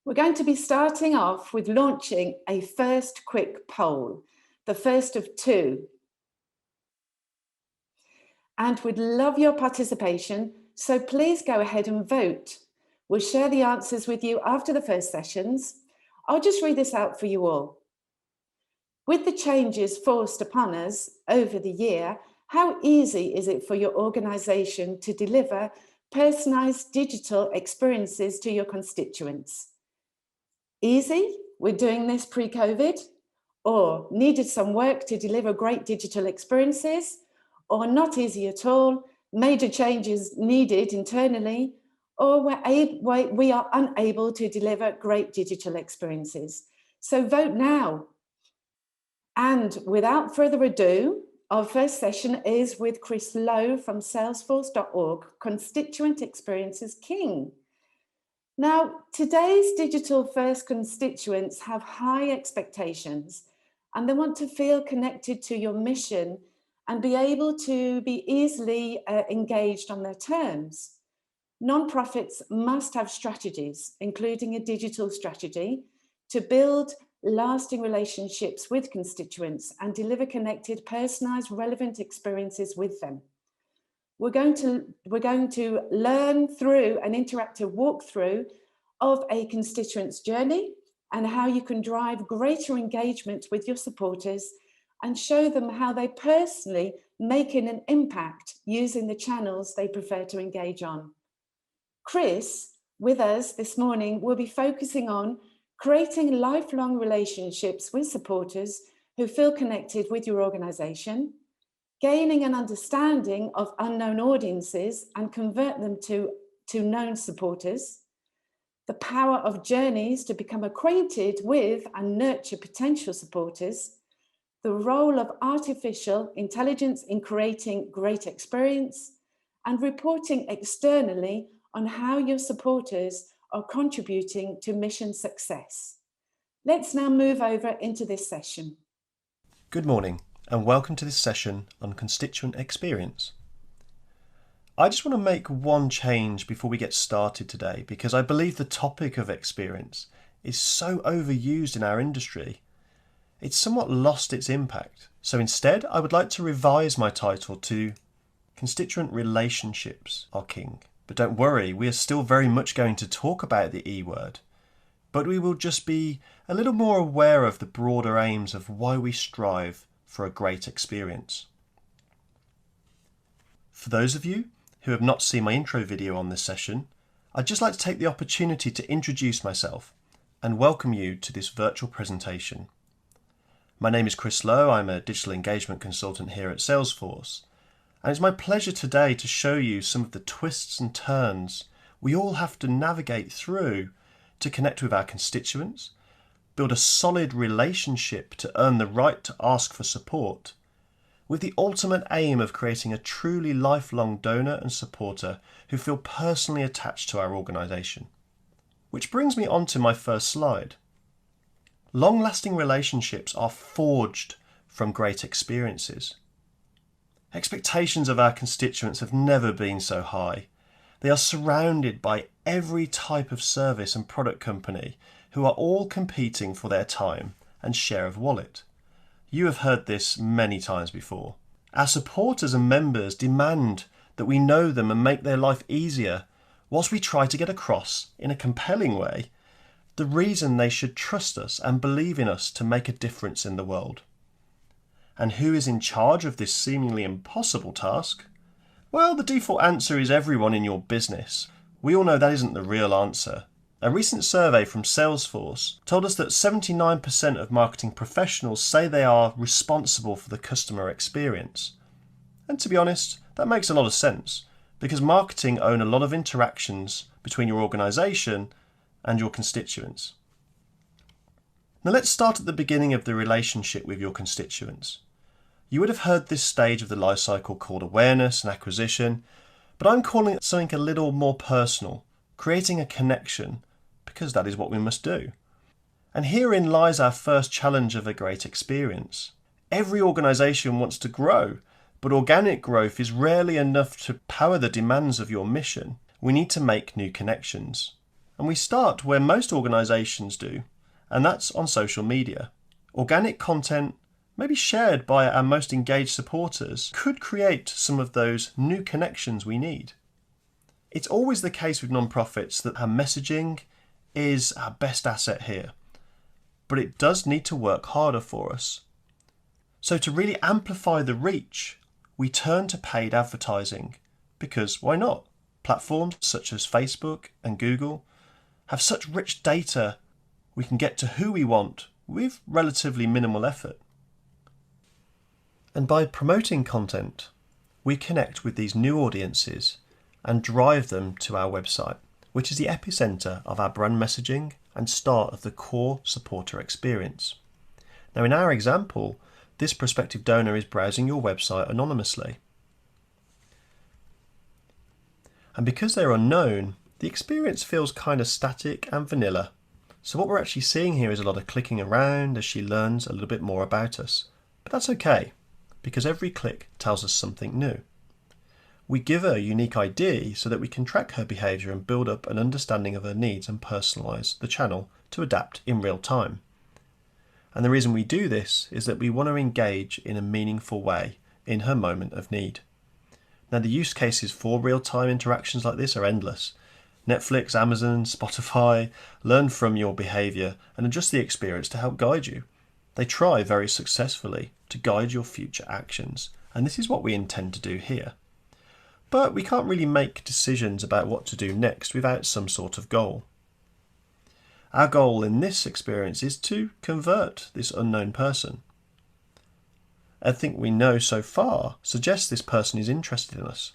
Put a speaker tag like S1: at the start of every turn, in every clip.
S1: We're going to be starting off with launching a first quick poll, the first of two. And we'd love your participation, so please go ahead and vote. We'll share the answers with you after the first sessions. I'll just read this out for you all. With the changes forced upon us over the year, how easy is it for your organisation to deliver personalised digital experiences to your constituents? Easy, we're doing this pre-COVID, or needed some work to deliver great digital experiences, or not easy at all, major changes needed internally, or we are unable to deliver great digital experiences. So vote now. And without further ado, our first session is with Chris Lowe from salesforce.org, Constituent Experiences King. Now, today's digital first constituents have high expectations and they want to feel connected to your mission and be able to be easily engaged on their terms. Nonprofits must have strategies, including a digital strategy, to build lasting relationships with constituents and deliver connected, personalised, relevant experiences with them. We're going to learn through an interactive walkthrough of a constituent's journey and how you can drive greater engagement with your supporters and show them how they personally make an impact using the channels they prefer to engage on. Chris, with us this morning, will be focusing on creating lifelong relationships with supporters who feel connected with your organisation, gaining an understanding of unknown audiences and convert them to known supporters, the power of journeys to become acquainted with and nurture potential supporters, the role of artificial intelligence in creating great experience, and reporting externally on how your supporters are contributing to mission success. Let's now move over into this session.
S2: Good morning and welcome to this session on constituent experience. I just want to make one change before we get started today because I believe the topic of experience is so overused in our industry. It's somewhat lost its impact. So instead, I would like to revise my title to Constituent Relationships Are King. But don't worry, we are still very much going to talk about the E word, but we will just be a little more aware of the broader aims of why we strive for a great experience. For those of you who have not seen my intro video on this session, I'd just like to take the opportunity to introduce myself and welcome you to this virtual presentation. My name is Chris Lowe, I'm a digital engagement consultant here at Salesforce, and it's my pleasure today to show you some of the twists and turns we all have to navigate through to connect with our constituents, build a solid relationship to earn the right to ask for support, with the ultimate aim of creating a truly lifelong donor and supporter who feel personally attached to our organisation. Which brings me on to my first slide. Long-lasting relationships are forged from great experiences. Expectations of our constituents have never been so high. They are surrounded by every type of service and product company who are all competing for their time and share of wallet. You have heard this many times before. Our supporters and members demand that we know them and make their life easier, whilst we try to get across, in a compelling way, the reason they should trust us and believe in us to make a difference in the world. And who is in charge of this seemingly impossible task? Well, the default answer is everyone in your business. We all know that isn't the real answer. A recent survey from Salesforce told us that 79% of marketing professionals say they are responsible for the customer experience. And to be honest, that makes a lot of sense, because marketing own a lot of interactions between your organisation and your constituents. Now let's start at the beginning of the relationship with your constituents. You would have heard this stage of the life cycle called awareness and acquisition, but I'm calling it something a little more personal, creating a connection, because that is what we must do. And herein lies our first challenge of a great experience. Every organisation wants to grow, but organic growth is rarely enough to power the demands of your mission. We need to make new connections. And we start where most organisations do, and that's on social media. Organic content, maybe shared by our most engaged supporters, could create some of those new connections we need. It's always the case with non-profits that our messaging is our best asset here, but it does need to work harder for us. So to really amplify the reach, we turn to paid advertising, because why not? Platforms such as Facebook and Google have such rich data, we can get to who we want with relatively minimal effort. And by promoting content, we connect with these new audiences and drive them to our website, which is the epicenter of our brand messaging and start of the core supporter experience. Now, in our example, this prospective donor is browsing your website anonymously. And because they're unknown, the experience feels kind of static and vanilla. So what we're actually seeing here is a lot of clicking around as she learns a little bit more about us. But that's okay, because every click tells us something new. We give her a unique ID so that we can track her behaviour and build up an understanding of her needs and personalise the channel to adapt in real time. And the reason we do this is that we want to engage in a meaningful way in her moment of need. Now, the use cases for real-time interactions like this are endless. Netflix, Amazon, Spotify learn from your behaviour and adjust the experience to help guide you. They try very successfully to guide your future actions, and this is what we intend to do here. But we can't really make decisions about what to do next without some sort of goal. Our goal in this experience is to convert this unknown person. Everything we know so far suggests this person is interested in us,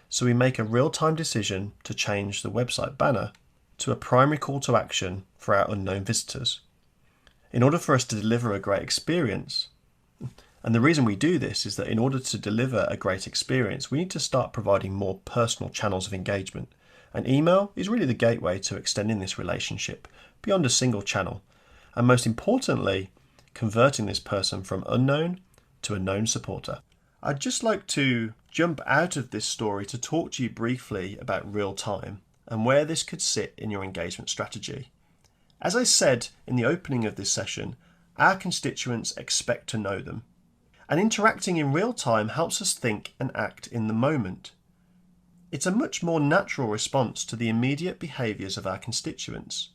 S2: so we make a real-time decision to change the website banner to a primary call to action for our unknown visitors. In order for us to deliver a great experience, and the reason we do this is that in order to deliver a great experience, we need to start providing more personal channels of engagement. And email is really the gateway to extending this relationship beyond a single channel. And most importantly, converting this person from unknown to a known supporter. I'd just like to jump out of this story to talk to you briefly about real time and where this could sit in your engagement strategy. As I said in the opening of this session, our constituents expect to know them. And interacting in real time helps us think and act in the moment. It's a much more natural response to the immediate behaviours of our constituents.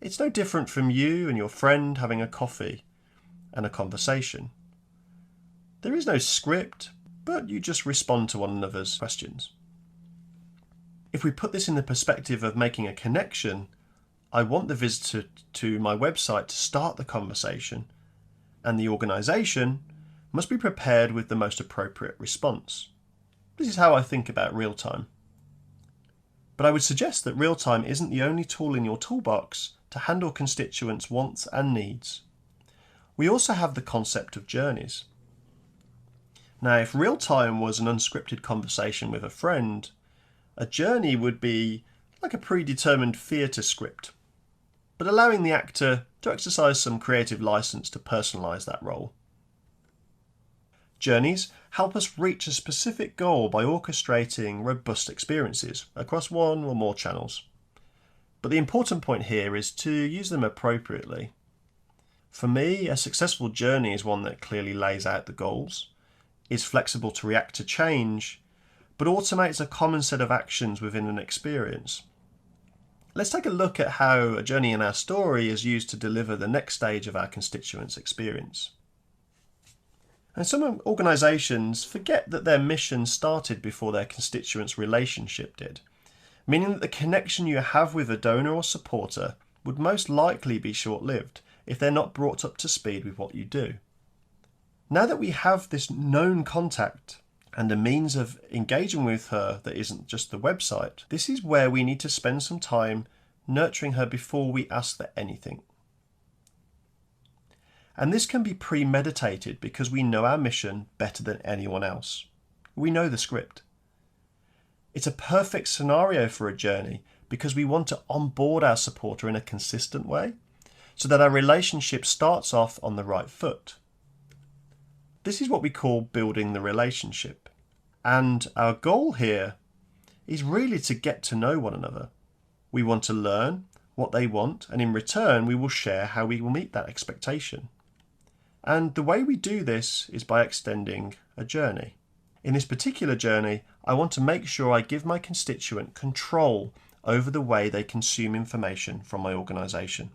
S2: It's no different from you and your friend having a coffee and a conversation. There is no script, but you just respond to one another's questions. If we put this in the perspective of making a connection, I want the visitor to my website to start the conversation, and the organisation must be prepared with the most appropriate response. This is how I think about real-time. But I would suggest that real-time isn't the only tool in your toolbox to handle constituents' wants and needs. We also have the concept of journeys. Now, if real-time was an unscripted conversation with a friend, a journey would be like a predetermined theatre script, but allowing the actor to exercise some creative license to personalise that role. Journeys help us reach a specific goal by orchestrating robust experiences across one or more channels. But the important point here is to use them appropriately. For me, a successful journey is one that clearly lays out the goals, is flexible to react to change, but automates a common set of actions within an experience. Let's take a look at how a journey in our story is used to deliver the next stage of our constituents' experience. And some organisations forget that their mission started before their constituents' relationship did, meaning that the connection you have with a donor or supporter would most likely be short-lived if they're not brought up to speed with what you do. Now that we have this known contact and a means of engaging with her that isn't just the website, this is where we need to spend some time nurturing her before we ask for anything. And this can be premeditated because we know our mission better than anyone else. We know the script. It's a perfect scenario for a journey because we want to onboard our supporter in a consistent way so that our relationship starts off on the right foot. This is what we call building the relationship. And our goal here is really to get to know one another. We want to learn what they want, and in return, we will share how we will meet that expectation. And the way we do this is by extending a journey. In this particular journey, I want to make sure I give my constituent control over the way they consume information from my organisation.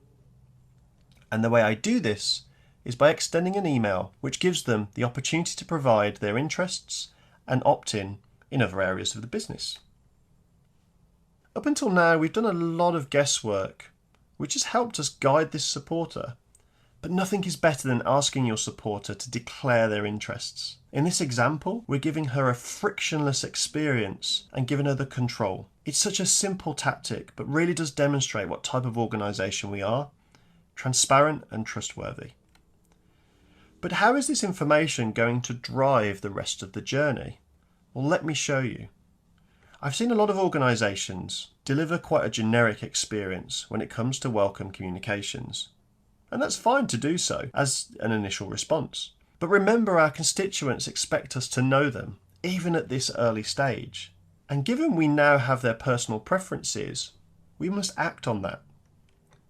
S2: And the way I do this is by extending an email which gives them the opportunity to provide their interests and opt in other areas of the business. Up until now, we've done a lot of guesswork, which has helped us guide this supporter. But nothing is better than asking your supporter to declare their interests. In this example, we're giving her a frictionless experience and giving her the control. It's such a simple tactic, but really does demonstrate what type of organisation we are: transparent and trustworthy. But how is this information going to drive the rest of the journey? Well, let me show you. I've seen a lot of organisations deliver quite a generic experience when it comes to welcome communications. And that's fine to do so as an initial response. But remember, our constituents expect us to know them, even at this early stage. And given we now have their personal preferences, we must act on that.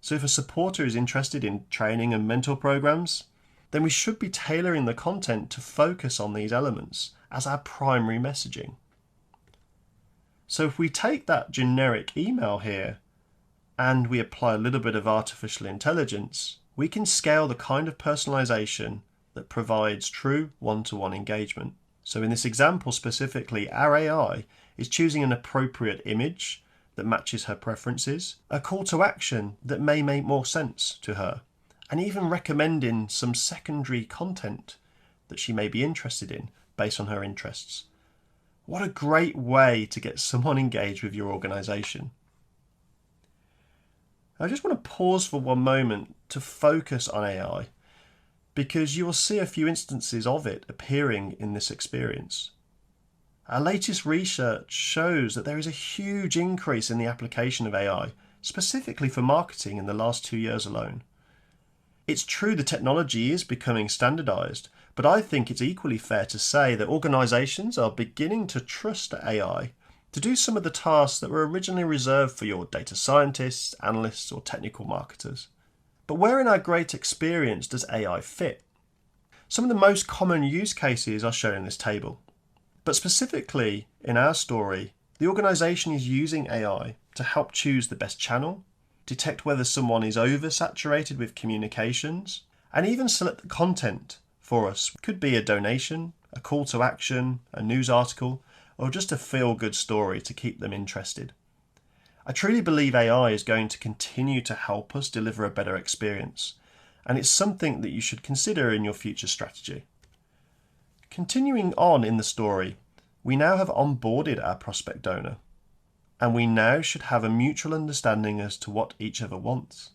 S2: So if a supporter is interested in training and mentor programs, then we should be tailoring the content to focus on these elements as our primary messaging. So if we take that generic email here and we apply a little bit of artificial intelligence, we can scale the kind of personalization that provides true one-to-one engagement. So in this example specifically, our AI is choosing an appropriate image that matches her preferences, a call to action that may make more sense to her, and even recommending some secondary content that she may be interested in based on her interests. What a great way to get someone engaged with your organization. I just want to pause for one moment to focus on AI, because you will see a few instances of it appearing in this experience. Our latest research shows that there is a huge increase in the application of AI, specifically for marketing, in the last 2 years alone. It's true the technology is becoming standardized, but I think it's equally fair to say that organizations are beginning to trust AI to do some of the tasks that were originally reserved for your data scientists, analysts, or technical marketers. But where in our great experience does AI fit? Some of the most common use cases are shown in this table. But specifically in our story, the organization is using AI to help choose the best channel, detect whether someone is oversaturated with communications, and even select the content for us. Could be a donation, a call to action, a news article, or just a feel-good story to keep them interested. I truly believe AI is going to continue to help us deliver a better experience, and it's something that you should consider in your future strategy. Continuing on in the story, we now have onboarded our prospect donor, and we now should have a mutual understanding as to what each other wants.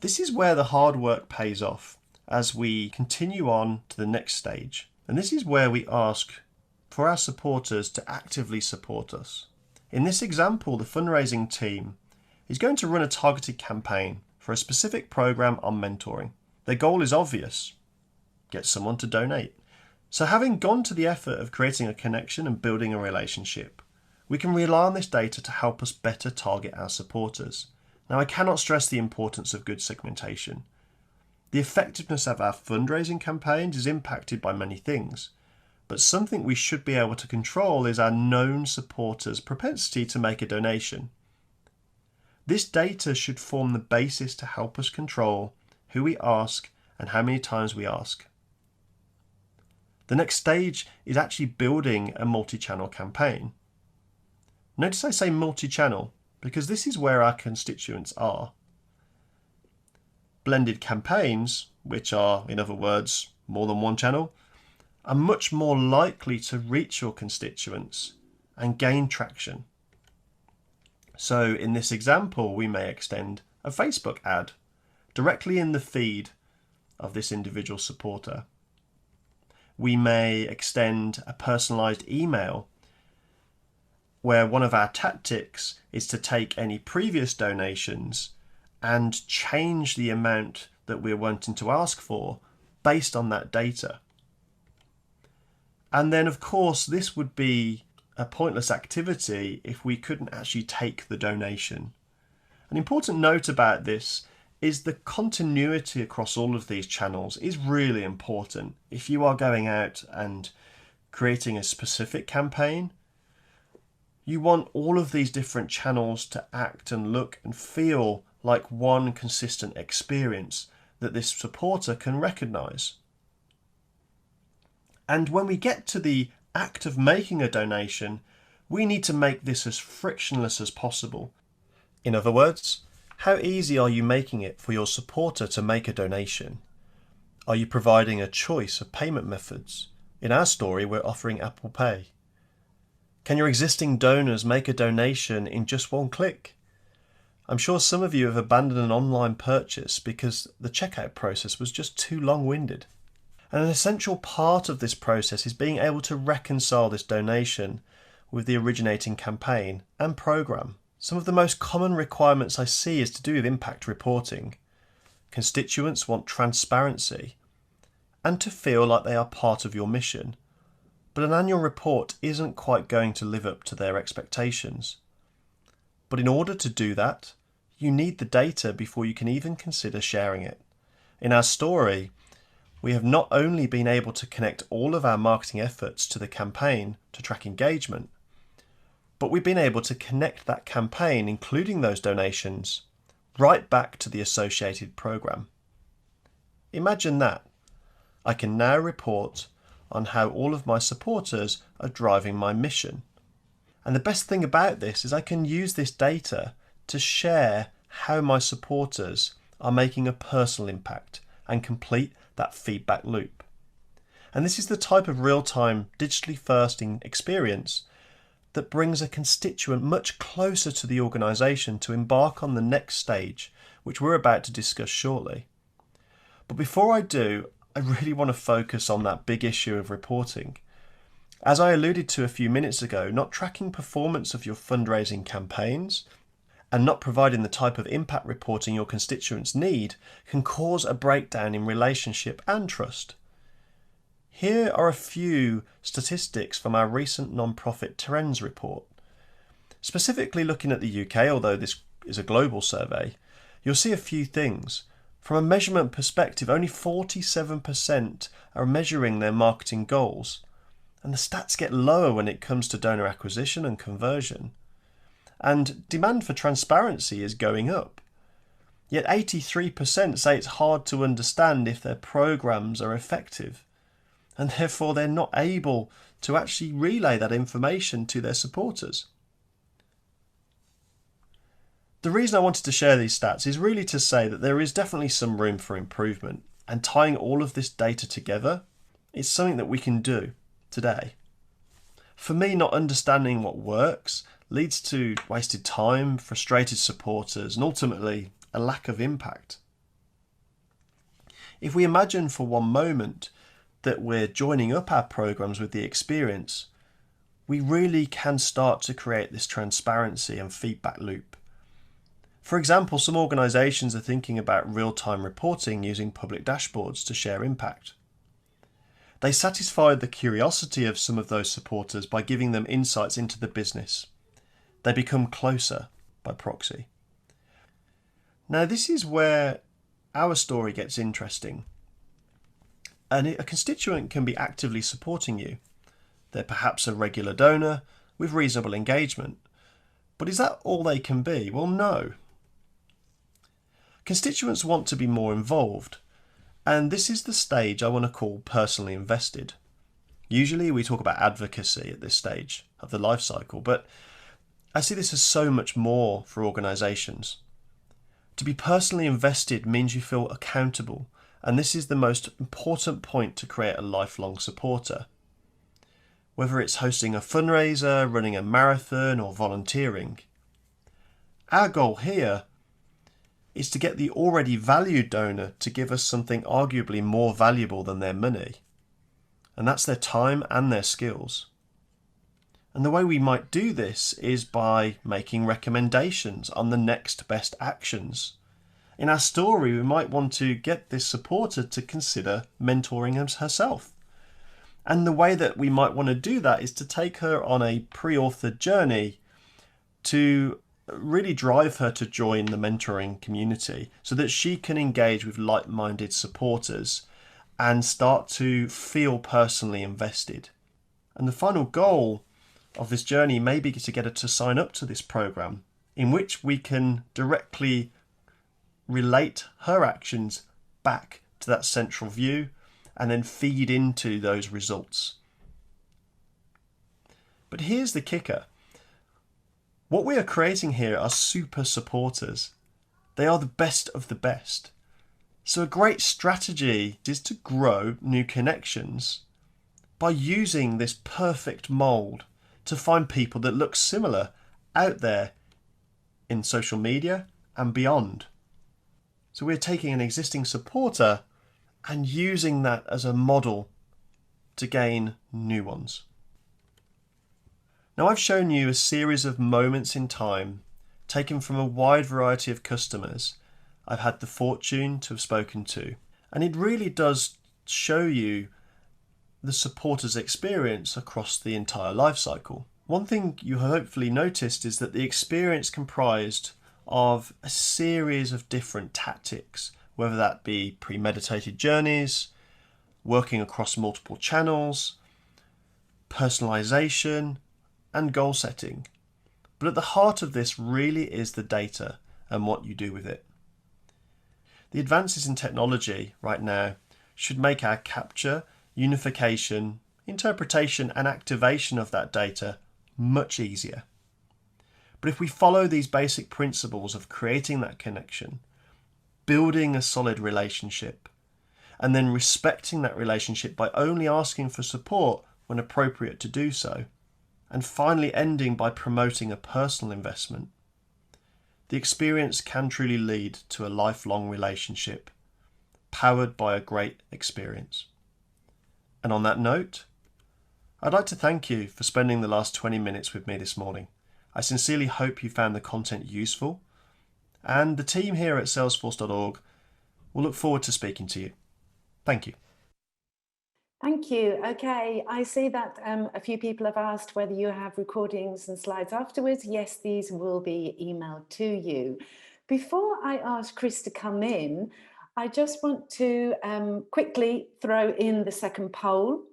S2: This is where the hard work pays off as we continue on to the next stage, and this is where we ask for our supporters to actively support us. In this example, the fundraising team is going to run a targeted campaign for a specific program on mentoring. Their goal is obvious: get someone to donate. So having gone to the effort of creating a connection and building a relationship, we can rely on this data to help us better target our supporters. Now, I cannot stress the importance of good segmentation. The effectiveness of our fundraising campaigns is impacted by many things, but something we should be able to control is our known supporters' propensity to make a donation. This data should form the basis to help us control who we ask and how many times we ask. The next stage is actually building a multi-channel campaign. Notice I say multi-channel because this is where our constituents are. Blended campaigns, which are, in other words, more than one channel, are much more likely to reach your constituents and gain traction. So in this example, we may extend a Facebook ad directly in the feed of this individual supporter. We may extend a personalised email where one of our tactics is to take any previous donations and change the amount that we're wanting to ask for based on that data. And then, of course, this would be a pointless activity if we couldn't actually take the donation. An important note about this is the continuity across all of these channels is really important. If you are going out and creating a specific campaign, you want all of these different channels to act and look and feel like one consistent experience that this supporter can recognise. And when we get to the act of making a donation, we need to make this as frictionless as possible. In other words, how easy are you making it for your supporter to make a donation? Are you providing a choice of payment methods? In our story, we're offering Apple Pay. Can your existing donors make a donation in just one click? I'm sure some of you have abandoned an online purchase because the checkout process was just too long-winded. And an essential part of this process is being able to reconcile this donation with the originating campaign and program. Some of the most common requirements I see is to do with impact reporting. Constituents want transparency and to feel like they are part of your mission. But an annual report isn't quite going to live up to their expectations. But in order to do that, you need the data before you can even consider sharing it. In our story, we have not only been able to connect all of our marketing efforts to the campaign to track engagement, but we've been able to connect that campaign, including those donations, right back to the associated program. Imagine that. I can now report on how all of my supporters are driving my mission. And the best thing about this is I can use this data to share how my supporters are making a personal impact and complete that feedback loop. And this is the type of real-time, digitally first experience that brings a constituent much closer to the organisation to embark on the next stage, which we're about to discuss shortly. But before I do, I really want to focus on that big issue of reporting. As I alluded to a few minutes ago, not tracking performance of your fundraising campaigns and not providing the type of impact reporting your constituents need can cause a breakdown in relationship and trust. Here are a few statistics from our recent non-profit trends report. Specifically looking at the UK, although this is a global survey, you'll see a few things. From a measurement perspective, only 47% are measuring their marketing goals, and the stats get lower when it comes to donor acquisition and conversion. And demand for transparency is going up. Yet 83% say it's hard to understand if their programs are effective, and therefore they're not able to actually relay that information to their supporters. The reason I wanted to share these stats is really to say that there is definitely some room for improvement, and tying all of this data together is something that we can do today. For me, not understanding what works leads to wasted time, frustrated supporters, and ultimately a lack of impact. If we imagine for one moment that we're joining up our programs with the experience, we really can start to create this transparency and feedback loop. For example, some organisations are thinking about real-time reporting using public dashboards to share impact. They satisfied the curiosity of some of those supporters by giving them insights into the business. They become closer by proxy. Now, this is where our story gets interesting. And a constituent can be actively supporting you. They're perhaps a regular donor with reasonable engagement. But is that all they can be? Well, no. Constituents want to be more involved, and this is the stage I want to call personally invested. Usually we talk about advocacy at this stage of the life cycle, but I see this as so much more for organisations. To be personally invested means you feel accountable, and this is the most important point to create a lifelong supporter. Whether it's hosting a fundraiser, running a marathon, or volunteering. Our goal here is to get the already valued donor to give us something arguably more valuable than their money. And that's their time and their skills. And the way we might do this is by making recommendations on the next best actions. In our story, we might want to get this supporter to consider mentoring herself. And the way that we might want to do that is to take her on a pre-authored journey to really drive her to join the mentoring community so that she can engage with like-minded supporters and start to feel personally invested. And the final goal of this journey may be to get her to sign up to this program, in which we can directly relate her actions back to that central view and then feed into those results. But here's the kicker. What we are creating here are super supporters. They are the best of the best. So a great strategy is to grow new connections by using this perfect mold to find people that look similar out there in social media and beyond. So we're taking an existing supporter and using that as a model to gain new ones. Now, I've shown you a series of moments in time taken from a wide variety of customers I've had the fortune to have spoken to. And it really does show you the supporter's experience across the entire life cycle. One thing you hopefully noticed is that the experience comprised of a series of different tactics, whether that be premeditated journeys, working across multiple channels, personalization, and goal setting. But at the heart of this really is the data and what you do with it. The advances in technology right now should make our capture, unification, interpretation, and activation of that data much easier. But if we follow these basic principles of creating that connection, building a solid relationship, and then respecting that relationship by only asking for support when appropriate to do so, and finally ending by promoting a personal investment, the experience can truly lead to a lifelong relationship powered by a great experience. And on that note, I'd like to thank you for spending the last 20 minutes with me this morning. I sincerely hope you found the content useful, and the team here at salesforce.org will look forward to speaking to you. Thank you.
S1: Thank you. Okay, I see that a few people have asked whether you have recordings and slides afterwards. Yes, these will be emailed to you. Before I ask Chris to come in, I just want to quickly throw in the second poll.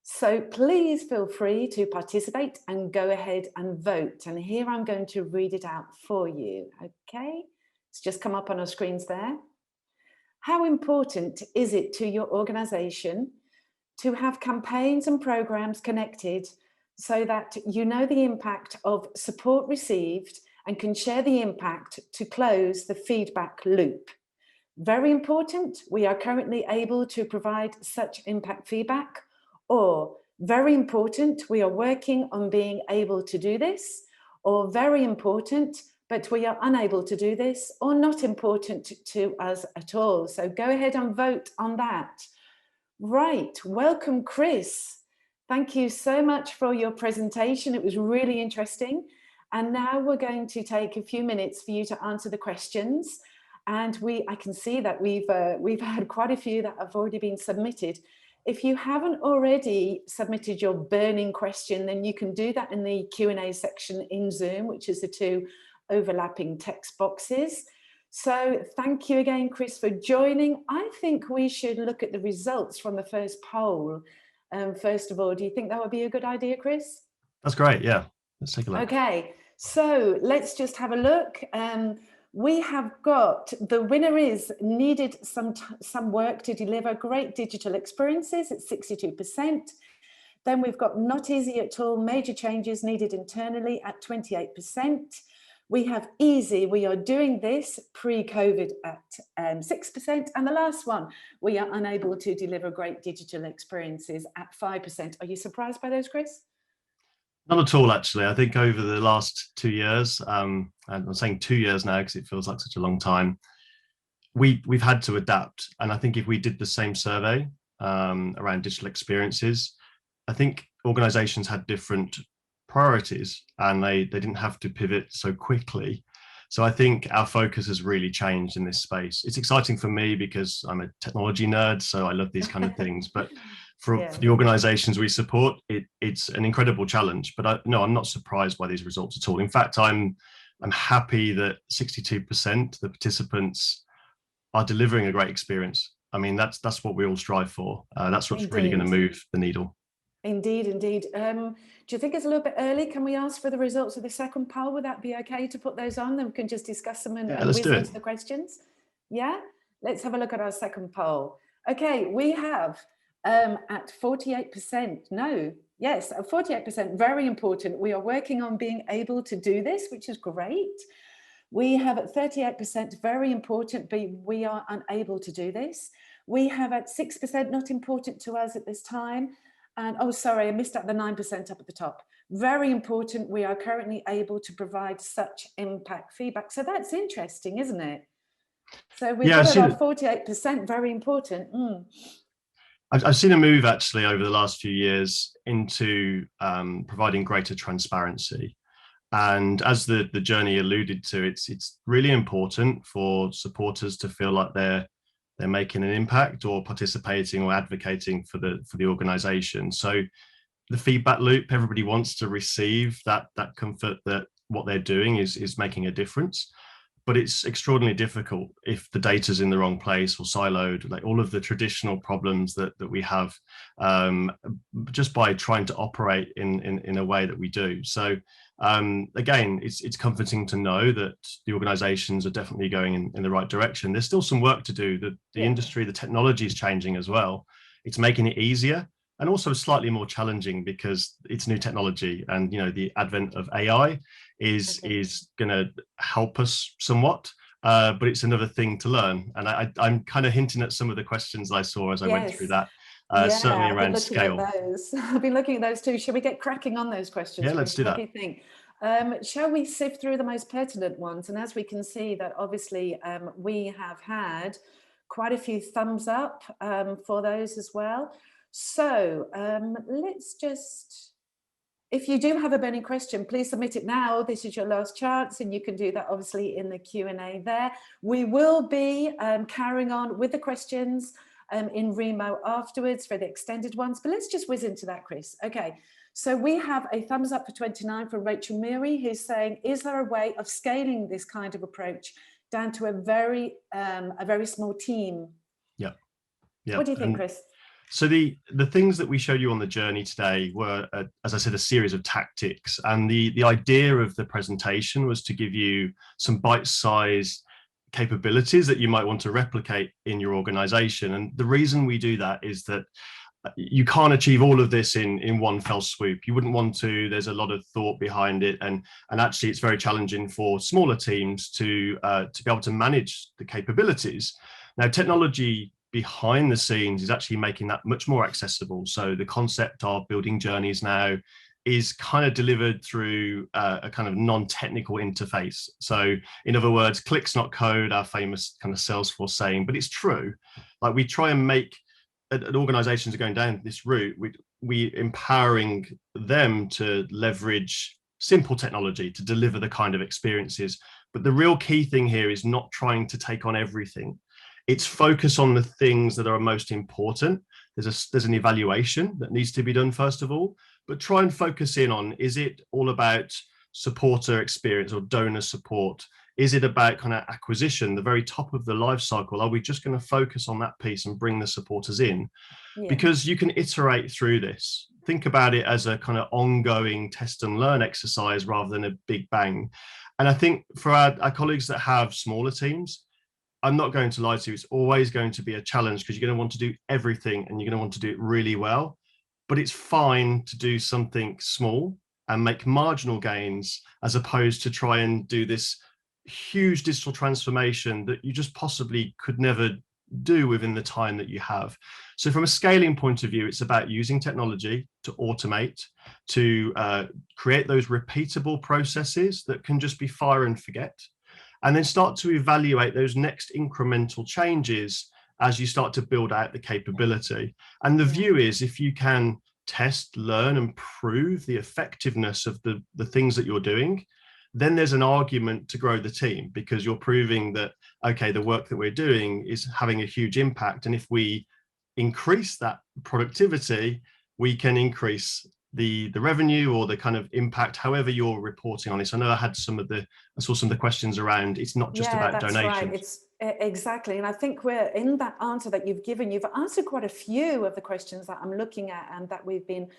S1: So please feel free to participate and go ahead and vote. And here I'm going to read it out for you. Okay, it's just come up on our screens there. How important is it to your organization to have campaigns and programs connected so that you know the impact of support received and can share the impact to close the feedback loop? Very important, we are currently able to provide such impact feedback, or very important, we are working on being able to do this, or very important, but we are unable to do this, or not important to us at all. So go ahead and vote on that. Right, welcome, Chris. Thank you so much for your presentation. It was really interesting. And now we're going to take a few minutes for you to answer the questions. And I can see that we've had quite a few that have already been submitted. If you haven't already submitted your burning question, then you can do that in the Q&A section in Zoom, which is the two overlapping text boxes. So thank you again, Chris, for joining. I think we should look at the results from the first poll. First of all, do you think that would be a good idea, Chris?
S2: That's great, yeah. Let's take a look.
S1: Okay, so let's just have a look. We have got, the winner is needed some work to deliver great digital experiences at 62%. Then we've got not easy at all, major changes needed internally at 28%. We have easy, we are doing this pre-COVID at 6%. And the last one, we are unable to deliver great digital experiences at 5%. Are you surprised by those, Chris?
S2: Not at all, actually. I think over the last 2 years, and I'm saying 2 years now because it feels like such a long time, we've had to adapt. And I think if we did the same survey around digital experiences, I think organizations had different priorities and they didn't have to pivot so quickly. So I think our focus has really changed in this space. It's exciting for me because I'm a technology nerd, so I love these kind of things. But for the organizations we support, it's an incredible challenge. But I'm not surprised by these results at all. In fact, I'm I'm happy that 62% of the participants are delivering a great experience. I mean, that's what we all strive for. That's what's really going to move the needle.
S1: Indeed, indeed. Do you think it's a little bit early? Can we ask for the results of the second poll? Would that be okay to put those on? Then we can just discuss them and whiz into the questions. Yeah, let's have a look at our second poll. Okay, we have at 48%. No, yes, at 48%. Very important. We are working on being able to do this, which is great. We have at 38%, very important, but we are unable to do this. We have at 6%, not important to us at this time. And oh, sorry, I missed out the 9% up at the top. Very important. We are currently able to provide such impact feedback. So that's interesting, isn't it? So we've got about 48%, very important.
S2: I've seen a move actually over the last few years into providing greater transparency. And as the journey alluded to, it's really important for supporters to feel like they're making an impact or participating or advocating for the organization. So the feedback loop, everybody wants to receive that comfort that what they're doing is making a difference. But it's extraordinarily difficult if the data's in the wrong place or siloed, like all of the traditional problems that we have, just by trying to operate in a way that we do. So again, it's comforting to know that the organizations are definitely going in the right direction. There's still some work to do. The industry, the technology is changing as well. It's making it easier and also slightly more challenging because it's new technology, and the advent of AI is going to help us somewhat, but it's another thing to learn. And I'm kind of hinting at some of the questions I saw as I went through that. Certainly around scale.
S1: I've been looking at those too. Shall we get cracking on those questions?
S2: Yeah, let's do that.
S1: What do you think? Shall we sift through the most pertinent ones? And as we can see that obviously we have had quite a few thumbs up for those as well. So let's just, if you do have a burning question, please submit it now. This is your last chance, and you can do that obviously in the Q&A there. We will be carrying on with the questions in Remo afterwards for the extended ones, but let's just whiz into that, Chris. Okay, so we have a thumbs up for 29 from Rachel Murray, who's saying, is there a way of scaling this kind of approach down to a very small team?
S2: Yeah.
S1: What do you think, Chris?
S2: So the things that we showed you on the journey today were, as I said, a series of tactics. And the idea of the presentation was to give you some bite-sized capabilities that you might want to replicate in your organization. And the reason we do that is that you can't achieve all of this in one fell swoop. You wouldn't want to. There's a lot of thought behind it. And actually, it's very challenging for smaller teams to be able to manage the capabilities. Now, technology behind the scenes is actually making that much more accessible. So the concept of building journeys now is kind of delivered through a kind of non-technical interface. So in other words, clicks not code, our famous kind of Salesforce saying, but it's true. Like we try and make organizations are going down this route, we empowering them to leverage simple technology to deliver the kind of experiences. But the real key thing here is not trying to take on everything. It's focus on the things that are most important. There's an evaluation that needs to be done first of all, but try and focus in on, is it all about supporter experience or donor support? Is it about kind of acquisition, the very top of the life cycle? Are we just going to focus on that piece and bring the supporters in? Yeah. Because you can iterate through this. Think about it as a kind of ongoing test and learn exercise rather than a big bang. And I think for our colleagues that have smaller teams, I'm not going to lie to you, it's always going to be a challenge because you're going to want to do everything and you're going to want to do it really well. But it's fine to do something small and make marginal gains as opposed to try and do this huge digital transformation that you just possibly could never do within the time that you have. So from a scaling point of view, it's about using technology to automate, to create those repeatable processes that can just be fire and forget. And then start to evaluate those next incremental changes as you start to build out the capability. And the view is if you can test, learn, and prove the effectiveness of the things that you're doing, then there's an argument to grow the team because you're proving that, okay, the work that we're doing is having a huge impact. And if we increase that productivity, we can increase the revenue or the kind of impact, however you're reporting on this? I know I saw some of the questions around, it's not just about donations.
S1: Right. It's exactly. And I think we're in that answer that you've given. You've answered quite a few of the questions that I'm looking at and that we've been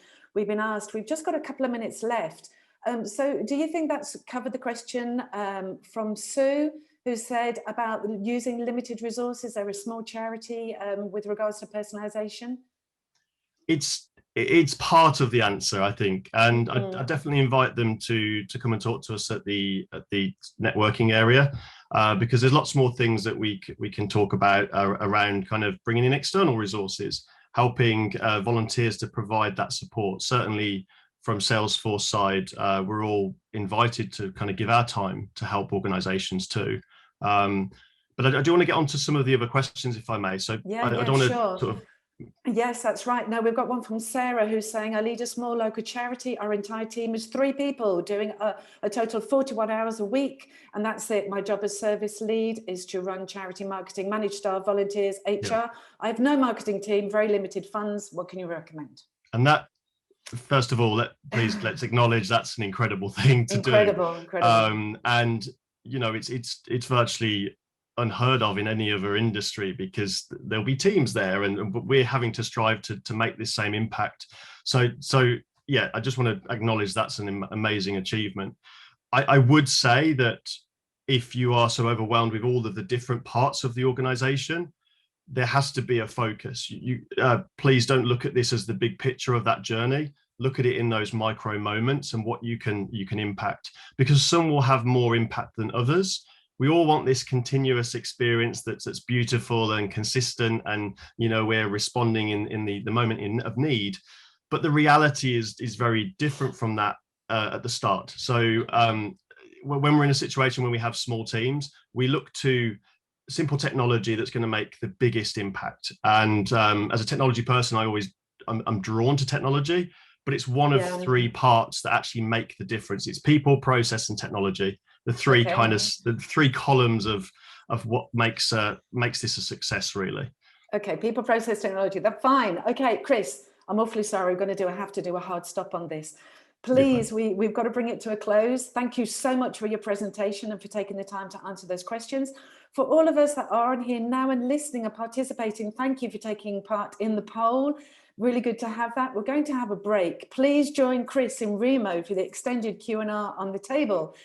S1: asked. We've just got a couple of minutes left. So do you think that's covered the question from Sue, who said about using limited resources? They're a small charity with regards to personalisation.
S2: It's part of the answer, I think, and I definitely invite them to come and talk to us at the networking area, because there's lots more things that we can talk about around kind of bringing in external resources, helping volunteers to provide that support. Certainly from Salesforce side, we're all invited to kind of give our time to help organizations too. But I do want to get onto some of the other questions, if I may. So I don't want to sort of...
S1: Yes, that's right. No, we've got one from Sarah who's saying, I lead a small local charity. Our entire team is 3 people doing a total of 41 hours a week. And that's it. My job as service lead is to run charity marketing, manage staff, volunteers, HR. Yeah. I have no marketing team, very limited funds. What can you recommend?
S2: And that, first of all, let's acknowledge that's an incredible thing to do.
S1: Incredible.
S2: And, you know, it's virtually unheard of in any other industry, because there'll be teams there, and we're having to strive to make this same impact. So yeah, I just want to acknowledge that's an amazing achievement. I would say that if you are so overwhelmed with all of the different parts of the organization, there has to be a focus. Please don't look at this as the big picture of that journey. Look at it in those micro moments and what you can impact, because some will have more impact than others. We all want this continuous experience that's beautiful and consistent, and you know, we're responding in the moment of need. But the reality is very different from that at the start. So when we're in a situation where we have small teams, we look to simple technology that's going to make the biggest impact. And as a technology person, I'm drawn to technology, but it's one of 3 parts that actually make the difference. It's people, process, and technology. The 3 the 3 columns of what makes this a success, really.
S1: Okay, people, process, technology. That's fine. Okay, Chris, I'm awfully sorry. We're going to have to do a hard stop on this. Please, we've got to bring it to a close. Thank you so much for your presentation and for taking the time to answer those questions. For all of us that are on here now and listening and participating, thank you for taking part in the poll. Really good to have that. We're going to have a break. Please join Chris in remote for the extended Q&A on the table.